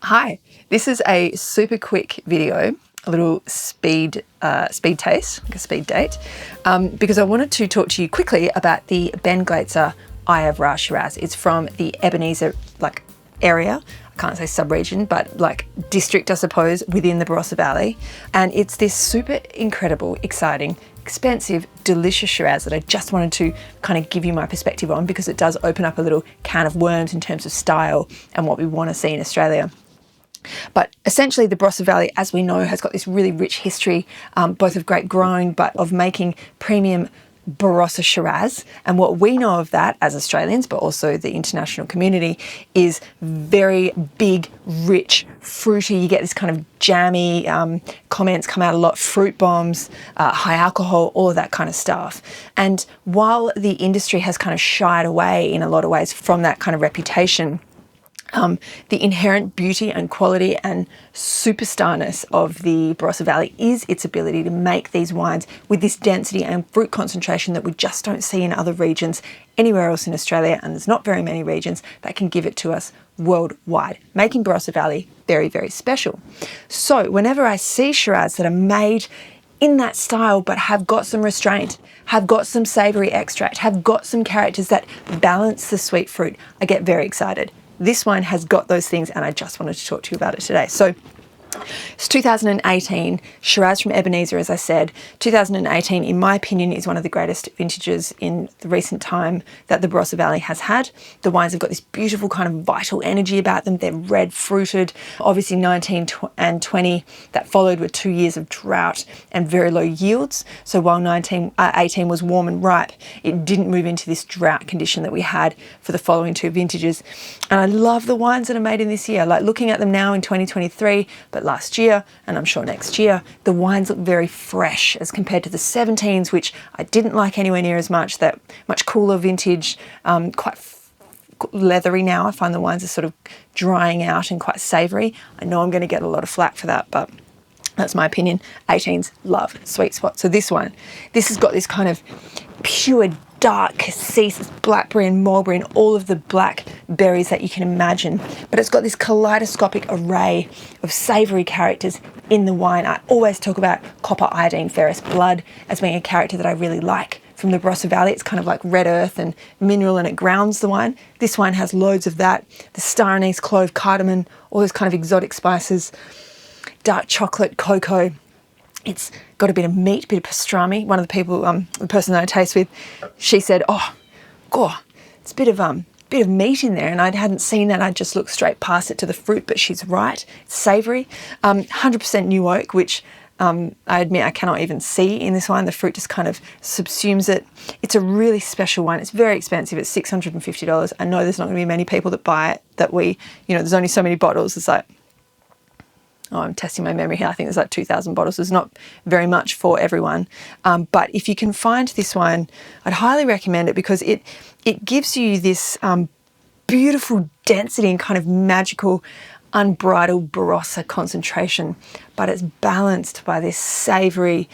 Hi, this is a super quick video, a little speed taste, like a speed date, because I wanted to talk to you quickly about the Glaetzer Eye of Ra Shiraz. It's from the Ebenezer area. I can't say sub-region, but district, I suppose, within the Barossa Valley. And it's this super incredible, exciting, expensive, delicious Shiraz that I just wanted to kind of give you my perspective on, because it does open up a little can of worms in terms of style and what we want to see in Australia. But essentially the Barossa Valley, as we know, has got this really rich history, both of grape growing, but of making premium Barossa Shiraz. And what we know of that as Australians, but also the international community, is very big, rich, fruity. You get this kind of jammy comments come out a lot, fruit bombs, high alcohol, all of that kind of stuff. And while the industry has kind of shied away in a lot of ways from that kind of reputation, the inherent beauty and quality and superstarness of the Barossa Valley is its ability to make these wines with this density and fruit concentration that we just don't see in other regions anywhere else in Australia, and there's not very many regions that can give it to us worldwide, making Barossa Valley very, very special. So whenever I see Shiraz that are made in that style but have got some restraint, have got some savoury extract, have got some characters that balance the sweet fruit, I get very excited. This wine has got those things, and I just wanted to talk to you about it today. So it's 2018, Shiraz from Ebenezer, as I said. 2018, in my opinion, is one of the greatest vintages in the recent time that the Barossa Valley has had. The wines have got this beautiful kind of vital energy about them. They're red fruited. Obviously 19 and 20 that followed were 2 years of drought and very low yields. So while 18 was warm and ripe, it didn't move into this drought condition that we had for the following two vintages. And I love the wines that are made in this year. Like looking at them now in 2023, but last year, and I'm sure next year, the wines look very fresh as compared to the 17s, which I didn't like anywhere near as much. That much cooler vintage, quite leathery now. I find the wines are sort of drying out and quite savoury. I know I'm going to get a lot of flack for that, but that's my opinion. 18s, love, sweet spot. So this has got this kind of pure dark cassis, blackberry and mulberry and all of the black berries that you can imagine. But it's got this kaleidoscopic array of savoury characters in the wine. I always talk about copper, iodine, ferrous, blood as being a character that I really like from the Barossa Valley. It's kind of like red earth and mineral, and it grounds the wine. This wine has loads of that. The star anise, clove, cardamom, all those kind of exotic spices, dark chocolate, cocoa. It's got a bit of meat, a bit of pastrami. One of the people, the person that I taste with, she said, "Oh, God, it's a bit of meat in there." And I hadn't seen that. I just looked straight past it to the fruit, but she's right. It's savoury. 100% new oak, which I admit I cannot even see in this wine. The fruit just kind of subsumes it. It's a really special wine. It's very expensive. It's $650. I know there's not going to be many people that buy it, there's only so many bottles. It's like, oh, I'm testing my memory here. I think there's like 2,000 bottles. It's not very much for everyone. But if you can find this wine, I'd highly recommend it, because it gives you this beautiful density and kind of magical, unbridled Barossa concentration. But it's balanced by this savoury,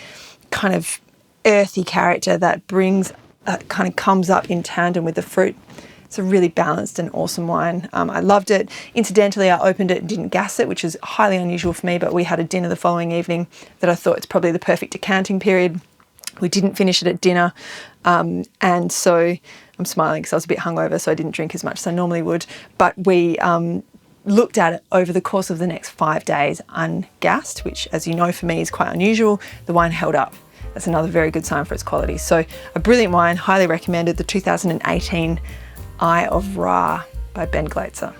kind of earthy character that kind of comes up in tandem with the fruit. It's a really balanced and awesome wine. I loved it. Incidentally, I opened it and didn't gas it, which is highly unusual for me, but we had a dinner the following evening that I thought it's probably the perfect decanting period. We didn't finish it at dinner, and so I'm smiling because I was a bit hungover, so I didn't drink as much as I normally would. But we looked at it over the course of the next 5 days ungassed, which, as you know, for me is quite unusual. The wine held up. That's another very good sign for its quality. So a brilliant wine, highly recommended, the 2018 Eye of Ra by Glaetzer.